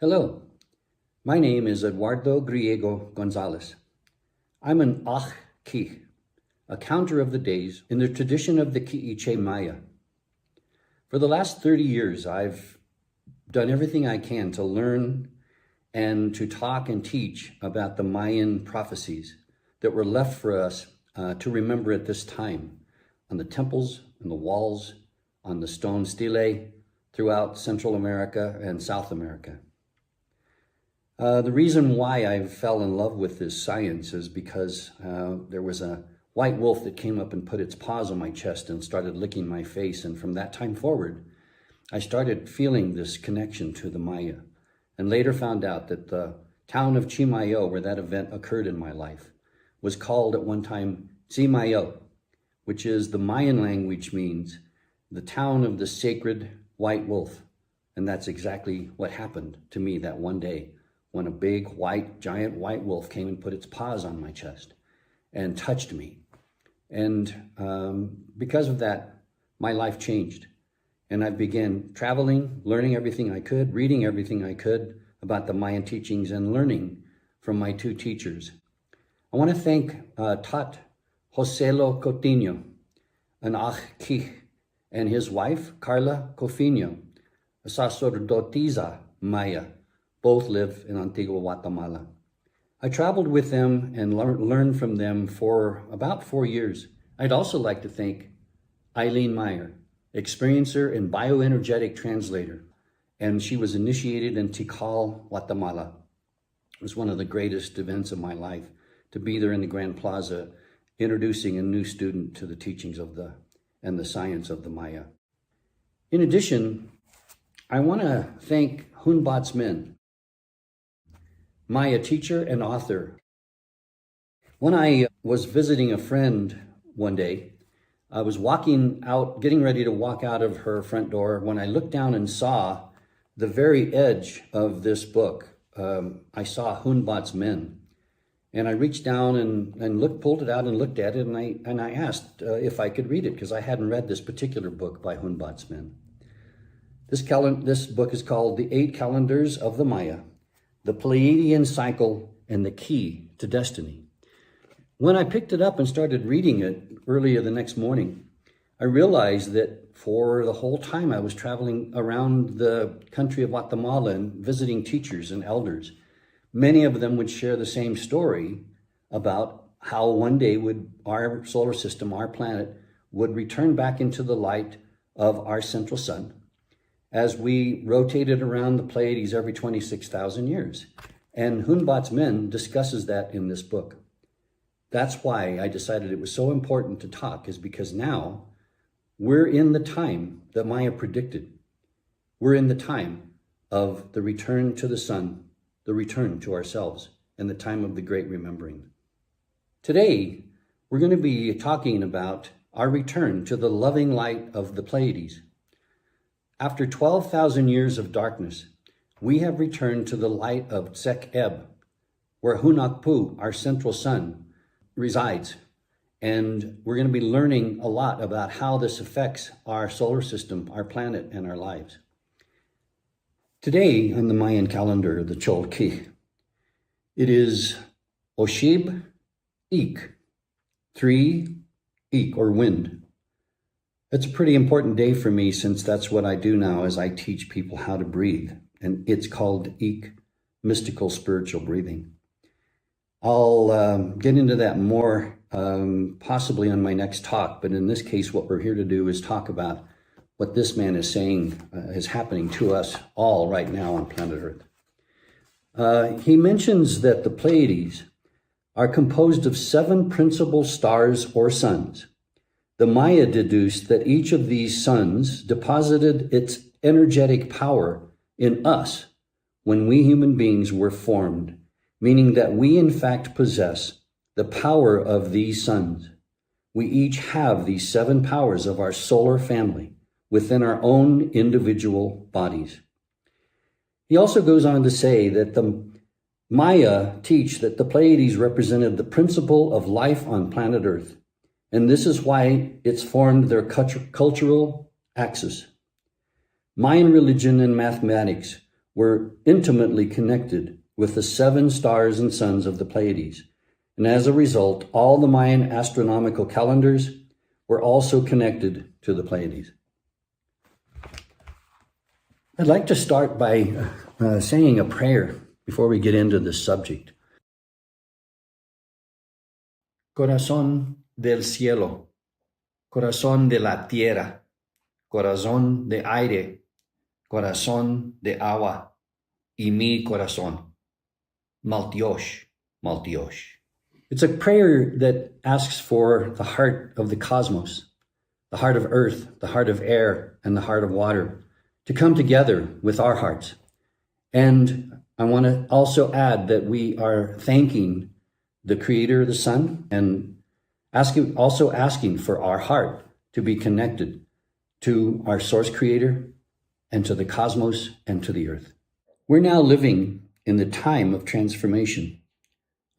Hello, my name is Eduardo Griego Gonzalez. I'm an Ajaw, a counter of the days in the tradition of the Quiche Maya. For the last 30 years, I've done everything I can to learn and to talk and teach about the Mayan prophecies that were left for us to remember at this time on the temples and the walls, on the stone stelae throughout Central America and South America. The reason why I fell in love with this science is because there was a white wolf that came up and put its paws on my chest and started licking my face. And from that time forward, I started feeling this connection to the Maya, and later found out that the town of Chimayo, where that event occurred in my life, was called at one time Chimayo, which is the Mayan language means the town of the sacred white wolf. And that's exactly what happened to me that one day, when a big, giant white wolf came and put its paws on my chest and touched me. And because of that, my life changed. And I began traveling, learning everything I could, reading everything I could about the Mayan teachings, and learning from my two teachers. I want to thank Tat Joselo Coutinho, an Ajaw, and his wife, Carla Cofino, a sacerdotisa Maya. Both live in Antigua, Guatemala. I traveled with them and learned from them for about 4 years. I'd also like to thank Eileen Meyer, experiencer and bioenergetic translator, and she was initiated in Tikal, Guatemala. It was one of the greatest events of my life to be there in the Grand Plaza, introducing a new student to the teachings of the science of the Maya. In addition, I want to thank Hunbatz Min, Maya teacher and author. When I was visiting a friend one day, I was walking out, getting ready to walk out of her front door, when I looked down and saw the very edge of this book. I saw Hunbatz Min, and I reached down and pulled it out and looked at it, and I asked if I could read it, because I hadn't read this particular book by Hunbatz Min. This book is called The 8 Calendars of the Maya, the Pleiadian Cycle, and the Key to Destiny. When I picked it up and started reading it earlier the next morning, I realized that for the whole time I was traveling around the country of Guatemala and visiting teachers and elders, many of them would share the same story about how one day our solar system, our planet, would return back into the light of our central sun, as we rotated around the Pleiades every 26,000 years. And Hunbatz Min discusses that in this book. That's why I decided it was so important to talk, is because now we're in the time that Maya predicted. We're in the time of the return to the sun, the return to ourselves, and the time of the great remembering. Today, we're going to be talking about our return to the loving light of the Pleiades. After 12,000 years of darkness, we have returned to the light of Tzek'eb, where Hunakpu, our central sun, resides. And we're going to be learning a lot about how this affects our solar system, our planet, and our lives. Today, on the Mayan calendar, the Cholki, it is Oshib Ik, 3 Ik, or wind. It's a pretty important day for me, since that's what I do now, as I teach people how to breathe. And it's called Ik, mystical spiritual breathing. I'll get into that more possibly on my next talk, but in this case, what we're here to do is talk about what this man is saying is happening to us all right now on planet Earth. He mentions that the Pleiades are composed of 7 principal stars or suns. The Maya deduced that each of these suns deposited its energetic power in us when we human beings were formed, meaning that we in fact possess the power of these suns. We each have these 7 powers of our solar family within our own individual bodies. He also goes on to say that the Maya teach that the Pleiades represented the principle of life on planet Earth, and this is why it's formed their cultural axis. Mayan religion and mathematics were intimately connected with the 7 stars and suns of the Pleiades. And as a result, all the Mayan astronomical calendars were also connected to the Pleiades. I'd like to start by saying a prayer before we get into this subject. Corazón del cielo, corazón de la tierra, corazón de aire, corazón de agua, y mi corazón. Maltiosh, Maltiosh. It's a prayer that asks for the heart of the cosmos, the heart of earth, the heart of air, and the heart of water to come together with our hearts. And I want to also add that we are thanking the Creator of the sun and also asking for our heart to be connected to our source creator and to the cosmos and to the earth. We're now living in the time of transformation,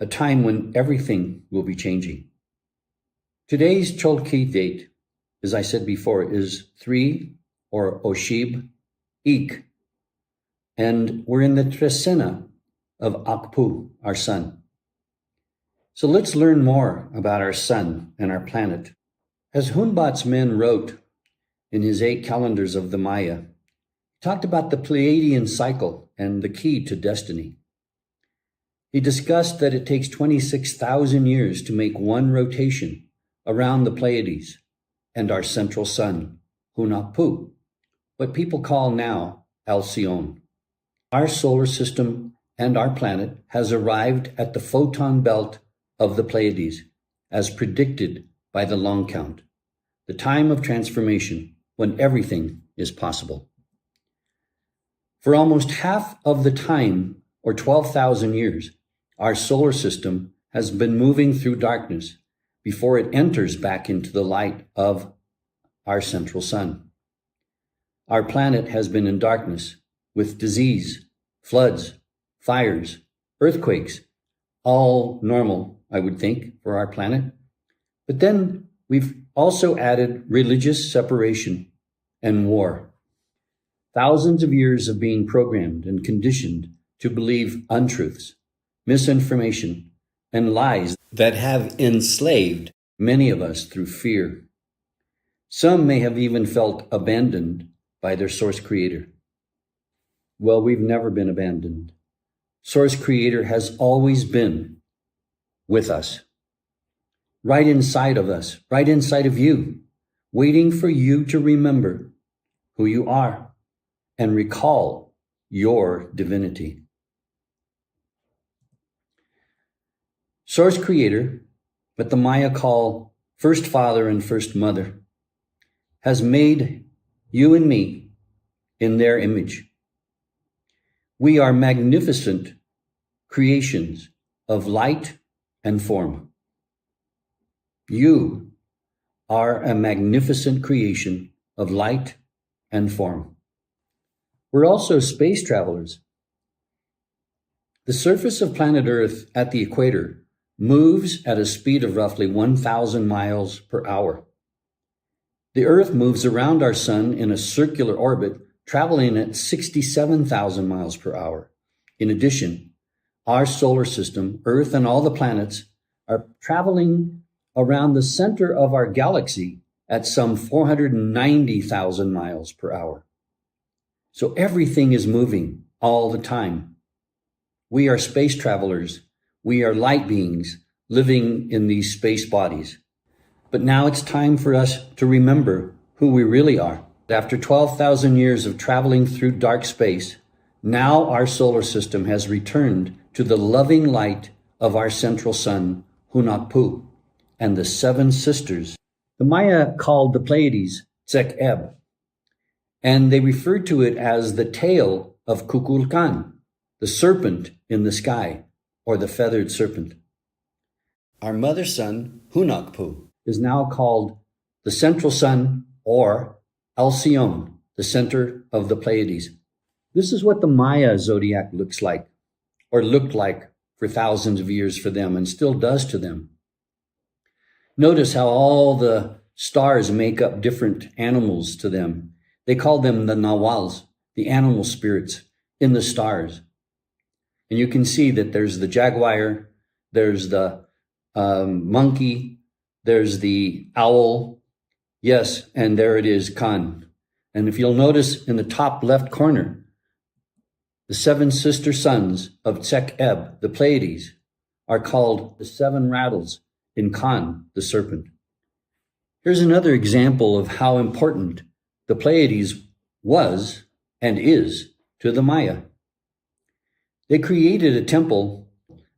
a time when everything will be changing. Today's Cholki date, as I said before, is 3 or Oshib Ik, and we're in the Tresena of Akpu, our sun. So let's learn more about our sun and our planet. As Hunbatz men wrote in his 8 calendars of the Maya, he talked about the Pleiadian cycle and the key to destiny. He discussed that it takes 26,000 years to make one rotation around the Pleiades and our central sun, Hunappu, what people call now Alcyone. Our solar system and our planet has arrived at the Photon Belt of the Pleiades, as predicted by the long count, the time of transformation when everything is possible. For almost half of the time, or 12,000 years, our solar system has been moving through darkness before it enters back into the light of our central sun. Our planet has been in darkness with disease, floods, fires, earthquakes, all normal, I would think, for our planet. But then we've also added religious separation and war. Thousands of years of being programmed and conditioned to believe untruths, misinformation, and lies that have enslaved many of us through fear. Some may have even felt abandoned by their source creator. Well, we've never been abandoned. Source creator has always been with us, right inside of us, right inside of you, waiting for you to remember who you are and recall your divinity. Source creator, what the Maya call first father and first mother, has made you and me in their image. We are magnificent creations of light and form. You are a magnificent creation of light and form. We're also space travelers. The surface of planet Earth at the equator moves at a speed of roughly 1,000 miles per hour. The Earth moves around our sun in a circular orbit, traveling at 67,000 miles per hour. In addition, our solar system, Earth, and all the planets are traveling around the center of our galaxy at some 490,000 miles per hour. So everything is moving all the time. We are space travelers. We are light beings living in these space bodies. But now it's time for us to remember who we really are. After 12,000 years of traveling through dark space, now our solar system has returned to the loving light of our central sun, Hunappu, and the 7 sisters. The Maya called the Pleiades Tzek'eb, and they referred to it as the tail of Kukul, the serpent in the sky, or the feathered serpent. Our mother sun, Hunappu, is now called the central sun, or Alcyone, the center of the Pleiades. This is what the Maya zodiac looks like, or looked like for thousands of years for them, and still does to them. Notice how all the stars make up different animals to them. They call them the Nawals, the animal spirits, in the stars. And you can see that there's the jaguar, there's the monkey, there's the owl. Yes, and there it is, Khan. And if you'll notice in the top left corner, the seven sister sons of Tzek'eb, the Pleiades, are called the seven rattles in Khan, the serpent. Here's another example of how important the Pleiades was and is to the Maya. They created a temple,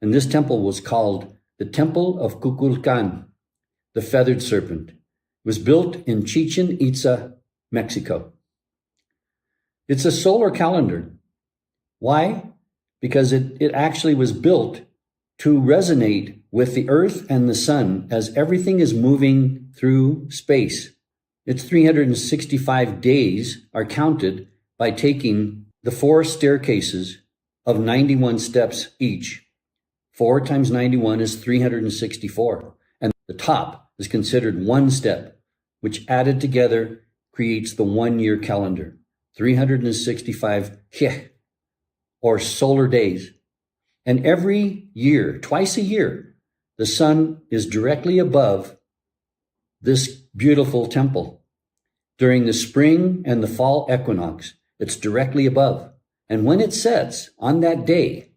and this temple was called the Temple of Kukul, the feathered serpent. It was built in Chichen Itza, Mexico. It's a solar calendar. Why? Because it actually was built to resonate with the earth and the sun as everything is moving through space. Its 365 days are counted by taking the 4 staircases of 91 steps each. 4 times 91 is 364. And the top is considered 1 step, which added together creates the 1-year calendar. 365 or solar days. And every year, twice a year, the sun is directly above this beautiful temple. During the spring and the fall equinox, it's directly above. And when it sets on that day,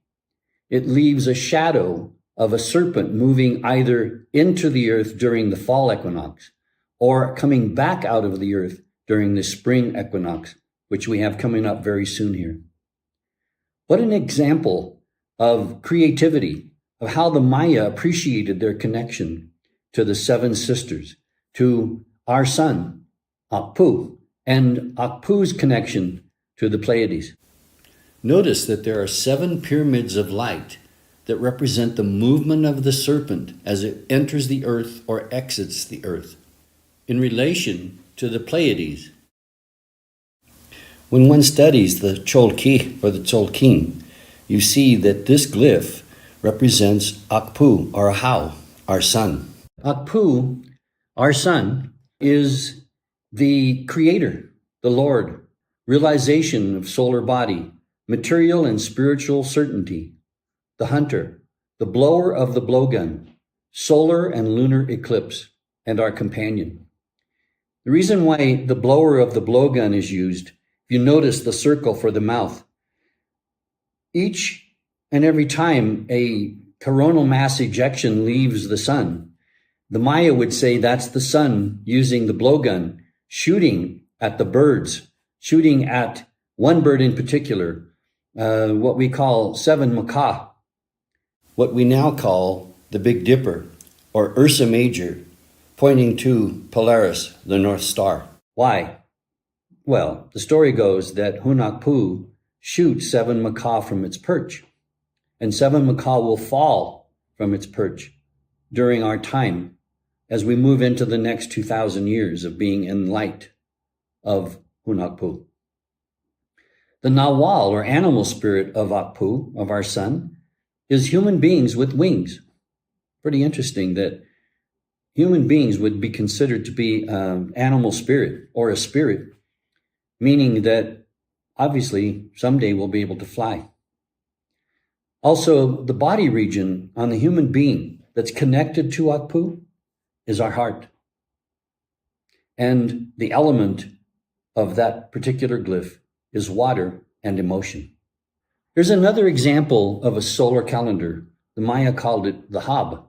it leaves a shadow of a serpent moving either into the earth during the fall equinox or coming back out of the earth during the spring equinox, which we have coming up very soon here. What an example of creativity, of how the Maya appreciated their connection to the seven sisters, to our sun, Akpu, and Akpu's connection to the Pleiades. Notice that there are 7 pyramids of light that represent the movement of the serpent as it enters the earth or exits the earth in relation to the Pleiades. When one studies the Cholki or the Tzolk'in, you see that this glyph represents Akpu or Ajaw, our sun. Akpu, our sun, is the creator, the Lord, realization of solar body, material and spiritual certainty, the hunter, the blower of the blowgun, solar and lunar eclipse, and our companion. The reason why the blower of the blowgun is used, if you notice the circle for the mouth, each and every time a coronal mass ejection leaves the sun, the Maya would say that's the sun using the blowgun, shooting at the birds, shooting at one bird in particular, what we call 7 Macaw, what we now call the Big Dipper, or Ursa Major, pointing to Polaris, the North Star. Why? Well, the story goes that Hunakpu shoots 7 Macaw from its perch, and 7 Macaw will fall from its perch during our time as we move into the next 2,000 years of being in light of Hunakpu. The Nawal, or animal spirit of Akpu, of our sun, is human beings with wings. Pretty interesting that human beings would be considered to be animal spirit or a spirit, meaning that obviously someday we'll be able to fly. Also, the body region on the human being that's connected to Akpu is our heart. And the element of that particular glyph is water and emotion. There's another example of a solar calendar. The Maya called it the Hab.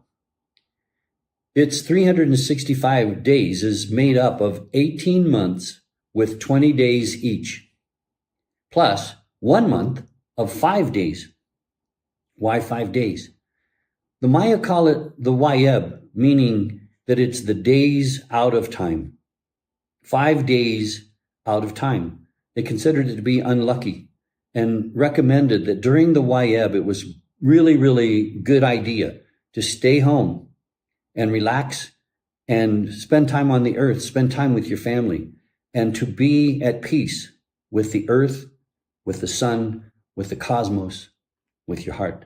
Its 365 days is made up of 18 months with 20 days each, plus 1 month of 5 days. Why 5 days? The Maya call it the Wayeb, meaning that it's the days out of time. 5 days out of time. They considered it to be unlucky and recommended that during the Wayeb, it was really, really good idea to stay home and relax and spend time on the earth, spend time with your family, and to be at peace with the earth, with the sun, with the cosmos, with your heart.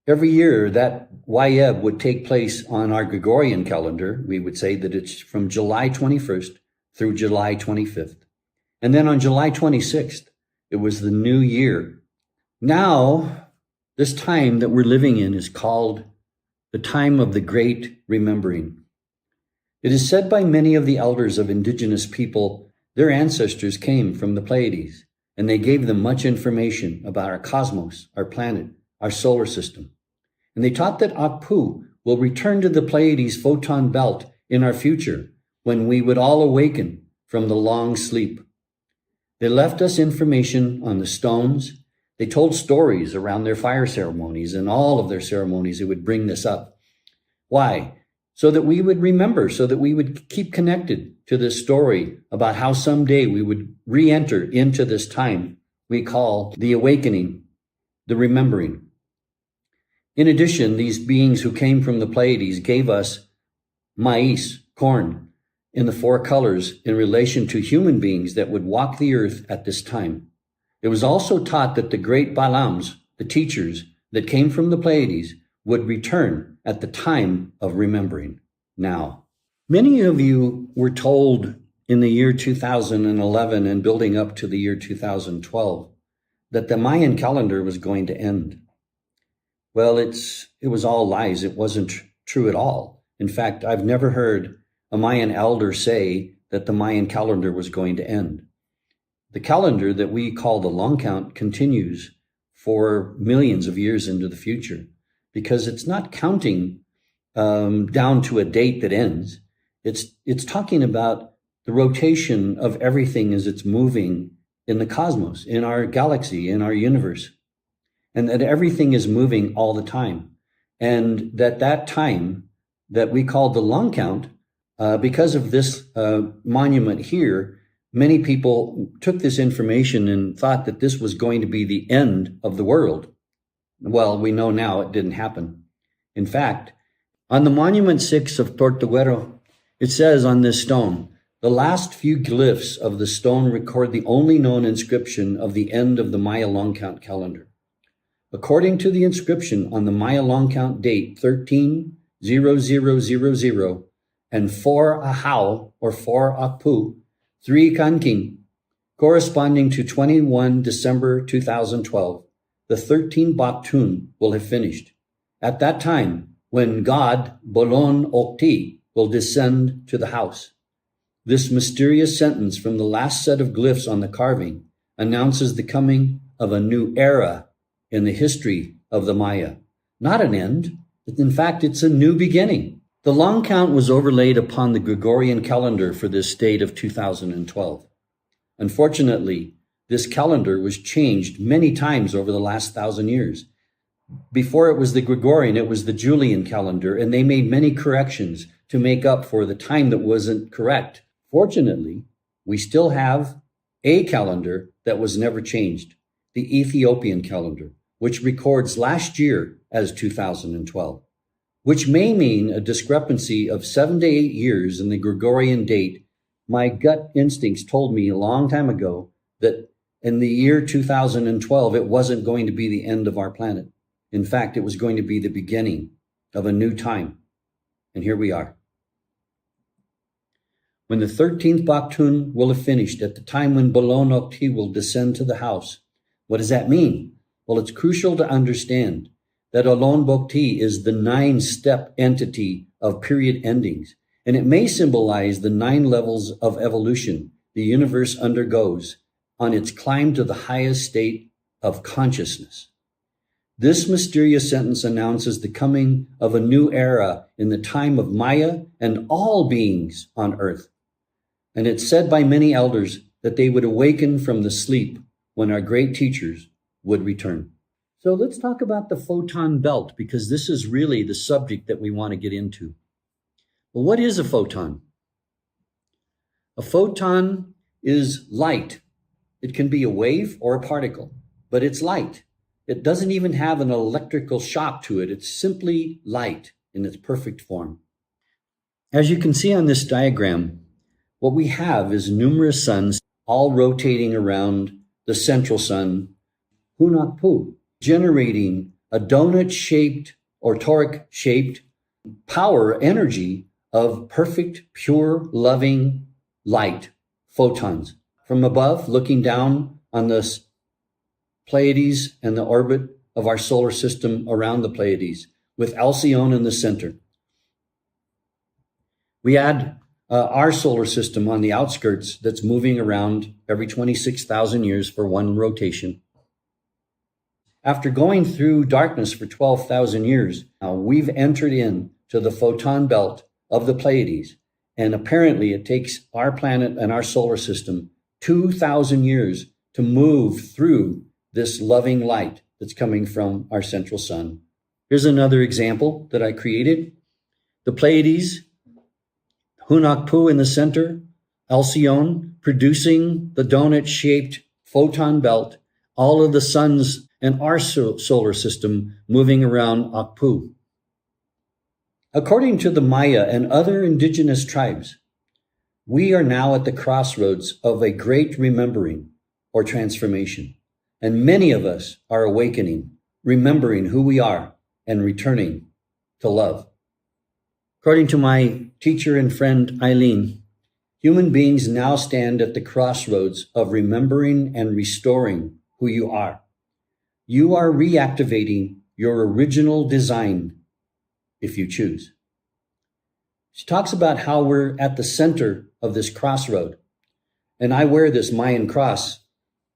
Every year, that Wayeb would take place on our Gregorian calendar. We would say that it's from July 21st through July 25th. And then on July 26th, It was the new year. Now, this time that we're living in is called the time of the great remembering. It is said by many of the elders of indigenous people, their ancestors came from the Pleiades, and they gave them much information about our cosmos, our planet, our solar system. And they taught that Akpu will return to the Pleiades Photon Belt in our future, when we would all awaken from the long sleep. They left us information on the stones. They told stories around their fire ceremonies, and all of their ceremonies, they would bring this up. Why? So that we would remember, so that we would keep connected to this story about how someday we would re-enter into this time we call the awakening, the remembering. In addition, these beings who came from the Pleiades gave us maize, corn, in the 4 colors in relation to human beings that would walk the earth at this time. It was also taught that the great Balams, the teachers that came from the Pleiades, would return at the time of remembering now. Many of you were told in the year 2011 and building up to the year 2012 that the Mayan calendar was going to end. Well, it was all lies. It wasn't true at all. In fact, I've never heard a Mayan elder say that the Mayan calendar was going to end. The calendar that we call the long count continues for millions of years into the future, because it's not counting down to a date that ends. It's talking about the rotation of everything as it's moving in the cosmos, in our galaxy, in our universe, and that everything is moving all the time. And that time that we call the long count, because of this monument here, many people took this information and thought that this was going to be the end of the world. Well, we know now it didn't happen. In fact, on the Monument 6 of Tortuguero, it says on this stone, the last few glyphs of the stone record the only known inscription of the end of the Maya long count calendar. According to the inscription on the Maya long count date 130000 and 4 Ajaw or 4 Akpu, 3 Kanking, corresponding to 21 December 2012, the 13 Baktun will have finished. At that time, when God, Bolon Okti, will descend to the house. This mysterious sentence from the last set of glyphs on the carving announces the coming of a new era in the history of the Maya. Not an end. In fact, it's a new beginning. The long count was overlaid upon the Gregorian calendar for this date of 2012. Unfortunately, this calendar was changed many times over the last 1,000 years. Before it was the Gregorian, it was the Julian calendar, and they made many corrections to make up for the time that wasn't correct. Fortunately, we still have a calendar that was never changed, the Ethiopian calendar, which records last year as 2012. Which may mean a discrepancy of 7 to 8 years in the Gregorian date. My gut instincts told me a long time ago that in the year 2012, it wasn't going to be the end of our planet. In fact, it was going to be the beginning of a new time. And here we are. When the 13th Baktun will have finished, at the time when Bolon Okti will descend to the house. What does that mean? Well, it's crucial to understand that Olon Bokti is the 9-step entity of period endings, and it may symbolize the 9 levels of evolution the universe undergoes on its climb to the highest state of consciousness. This mysterious sentence announces the coming of a new era in the time of Maya and all beings on earth. And it's said by many elders that they would awaken from the sleep when our great teachers would return. So let's talk about the Photon Belt, because this is really the subject that we want to get into. Well, what is a photon? A photon is light. It can be a wave or a particle, but it's light. It doesn't even have an electrical shock to it. It's simply light in its perfect form. As you can see on this diagram, what we have is numerous suns all rotating around the central sun, Hunbatz, generating a donut-shaped or toric-shaped power energy of perfect, pure, loving light, photons. From above, looking down on this Pleiades and the orbit of our solar system around the Pleiades, with Alcyone in the center. We add our solar system on the outskirts that's moving around every 26,000 years for one rotation. After going through darkness for 12,000 years, now we've entered into the Photon Belt of the Pleiades, and apparently it takes our planet and our solar system 2,000 years to move through this loving light that's coming from our central sun. Here's another example that I created. The Pleiades, Hunbatz in the center, Alcyone producing the donut-shaped Photon Belt, all of the suns and our solar system moving around Akpu. According to the Maya and other indigenous tribes, we are now at the crossroads of a great remembering or transformation, and many of us are awakening, remembering who we are, and returning to love. According to my teacher and friend Eileen, human beings now stand at the crossroads of remembering and restoring who you are. You are reactivating your original design if you choose. She talks about how we're at the center of this crossroad. And I wear this Mayan cross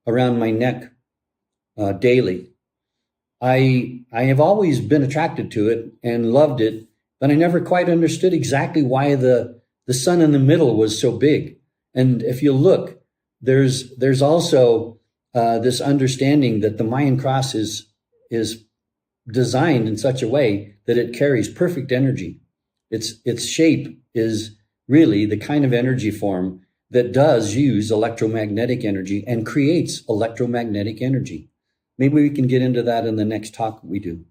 around my neck daily. I have always been attracted to it and loved it, but I never quite understood exactly why the sun in the middle was so big. And if you look, there's also this understanding that the Mayan cross is designed in such a way that it carries perfect energy. Its shape is really the kind of energy form that does use electromagnetic energy and creates electromagnetic energy. Maybe we can get into that in the next talk we do.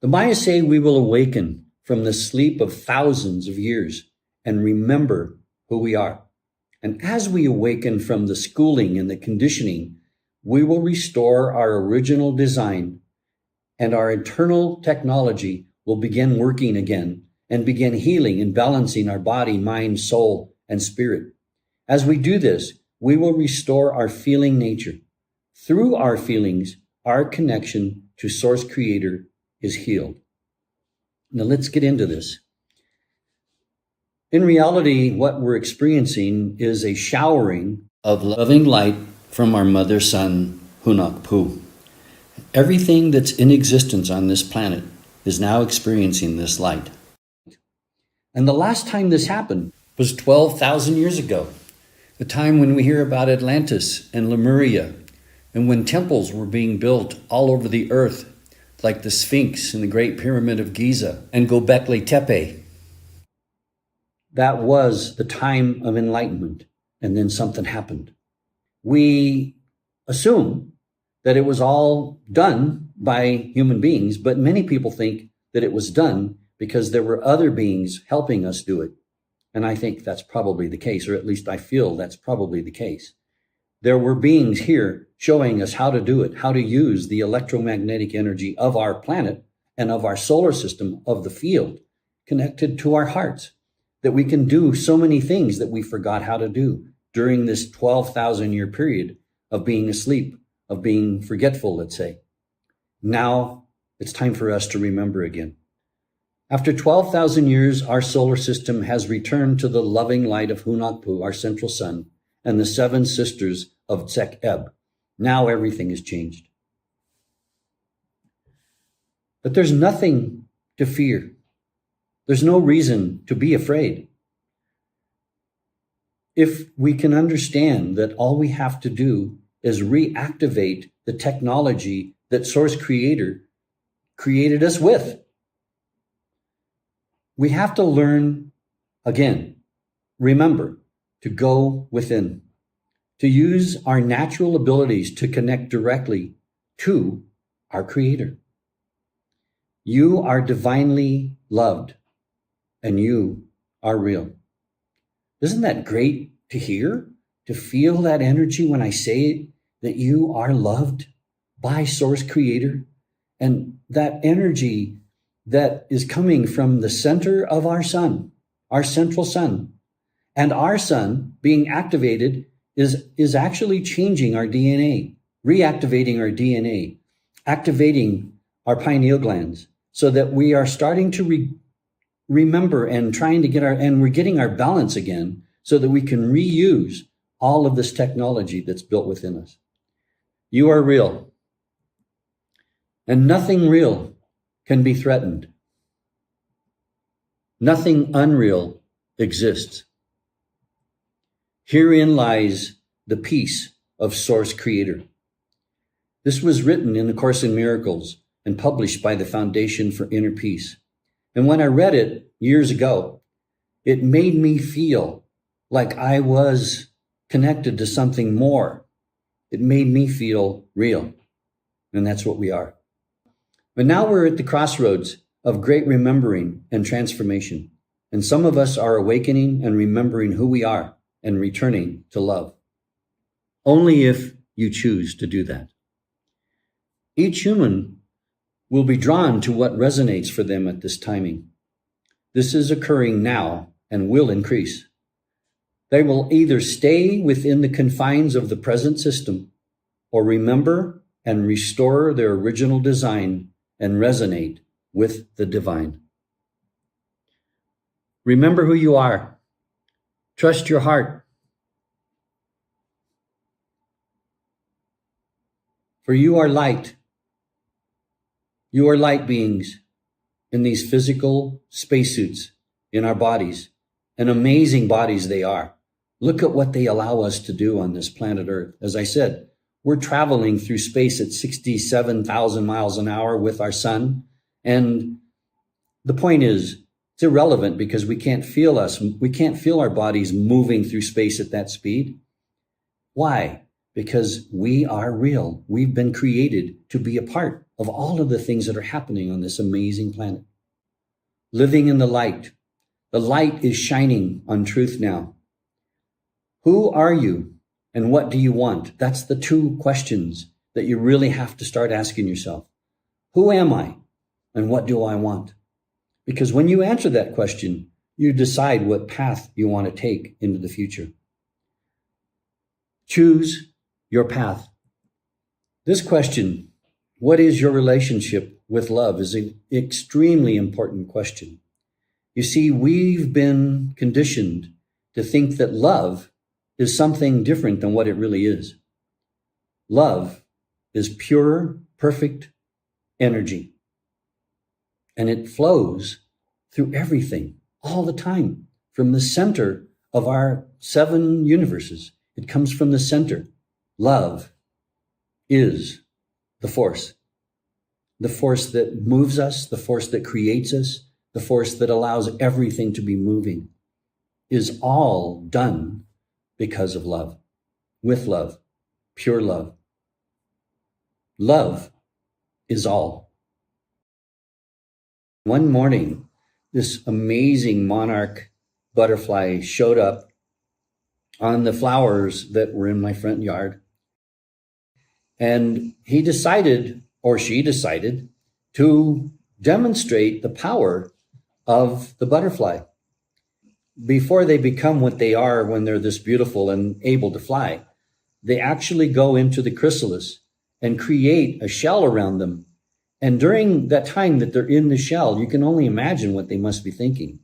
The Maya say we will awaken from the sleep of thousands of years and remember who we are. And as we awaken from the schooling and the conditioning, we will restore our original design, and our internal technology will begin working again and begin healing and balancing our body, mind, soul, and spirit. As we do this, we will restore our feeling nature. Through our feelings, our connection to Source Creator is healed. Now let's get into this. In reality, what we're experiencing is a showering of loving light from our mother sun, Hunbatz. Everything that's in existence on this planet is now experiencing this light. And the last time this happened was 12,000 years ago, the time when we hear about Atlantis and Lemuria, and when temples were being built all over the earth, like the Sphinx and the Great Pyramid of Giza and Göbekli Tepe. That was the time of enlightenment, and then something happened. We assume that it was all done by human beings, but many people think that it was done because there were other beings helping us do it. And I think that's probably the case, or at least I feel that's probably the case. There were beings here showing us how to do it, how to use the electromagnetic energy of our planet and of our solar system, of the field, connected to our hearts, that we can do so many things that we forgot how to do during this 12,000 year period of being asleep, of being forgetful, let's say. Now it's time for us to remember again. After 12,000 years, our solar system has returned to the loving light of Hunbatz, our central sun, and the seven sisters of Tzek'eb. Now everything has changed. But there's nothing to fear. There's no reason to be afraid. If we can understand that all we have to do is reactivate the technology that Source Creator created us with. We have to learn, again, remember, to go within, to use our natural abilities to connect directly to our Creator. You are divinely loved, and you are real. Isn't that great to hear? To feel that energy when I say it, that you are loved by Source Creator, and that energy that is coming from the center of our sun, our central sun, and our sun being activated is actually changing our DNA. reactivating our DNA, activating our pineal glands so that we are starting to remember and trying to we're getting our balance again so that we can reuse all of this technology that's built within us. You are real, and nothing real can be threatened. Nothing unreal exists. Herein lies the peace of Source Creator. This was written in the Course in Miracles and published by the Foundation for Inner Peace. And when I read it years ago, it made me feel like I was connected to something more. It made me feel real. And that's what we are. But now we're at the crossroads of great remembering and transformation. And some of us are awakening and remembering who we are and returning to love. Only if you choose to do that. Each human will be drawn to what resonates for them at this timing. This is occurring now and will increase. They will either stay within the confines of the present system or remember and restore their original design and resonate with the divine. Remember who you are. Trust your heart. For you are light. You are light beings in these physical spacesuits in our bodies, and amazing bodies they are. Look at what they allow us to do on this planet Earth. As I said, we're traveling through space at 67,000 miles an hour with our sun. And the point is, it's irrelevant because we can't feel our bodies moving through space at that speed. Why? Because we are real. We've been created to be a part of all of the things that are happening on this amazing planet. Living in the light. The light is shining on truth now. Who are you and what do you want? That's the two questions that you really have to start asking yourself. Who am I and what do I want? Because when you answer that question, you decide what path you want to take into the future. Choose your path. This question, what is your relationship with love, is an extremely important question. You see, we've been conditioned to think that love is something different than what it really is. Love is pure, perfect energy. And it flows through everything all the time, from the center of our 7 universes. It comes from the center. Love is the force that moves us, the force that creates us, the force that allows everything to be moving, is all done because of love, with love, pure love. Love is all. One morning, this amazing monarch butterfly showed up on the flowers that were in my front yard. And he decided, or she decided, to demonstrate the power of the butterfly. Before they become what they are when they're this beautiful and able to fly, they actually go into the chrysalis and create a shell around them. And during that time that they're in the shell, you can only imagine what they must be thinking.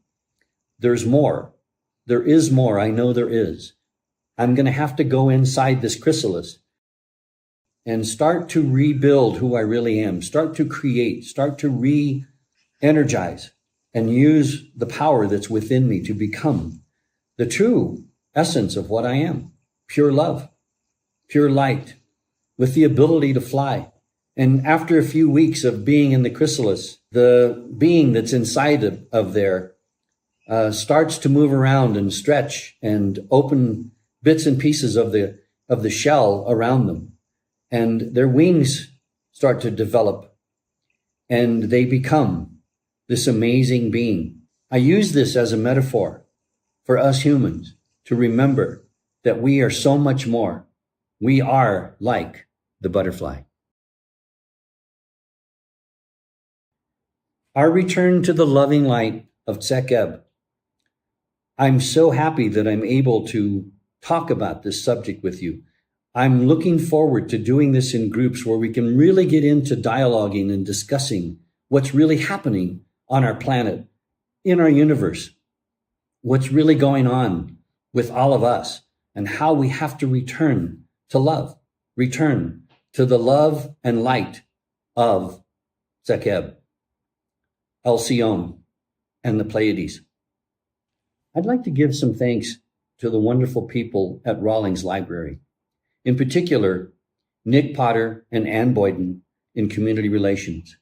There's more. There is more. I know there is. I'm going to have to go inside this chrysalis and start to rebuild who I really am, start to create, start to re-energize and use the power that's within me to become the true essence of what I am. Pure love, pure light, with the ability to fly. And after a few weeks of being in the chrysalis, the being that's inside of there starts to move around and stretch and open bits and pieces of the shell around them. And their wings start to develop and they become this amazing being. I use this as a metaphor for us humans to remember that we are so much more. We are like the butterfly. Our return to the loving light of Tzek'eb. I'm so happy that I'm able to talk about this subject with you. I'm looking forward to doing this in groups where we can really get into dialoguing and discussing what's really happening on our planet, in our universe, what's really going on with all of us, and how we have to return to love, return to the love and light of Tzek'eb, Alcyone, and the Pleiades. I'd like to give some thanks to the wonderful people at Rawlings Library, in particular, Nick Potter and Ann Boyden in Community Relations,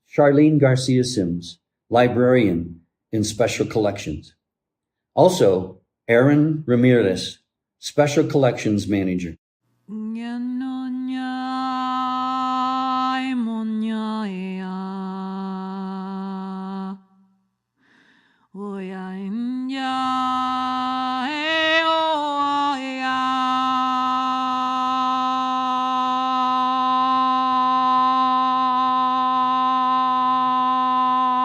Charlene Garcia Sims, librarian in Special Collections. Also, Aaron Ramirez, Special Collections Manager.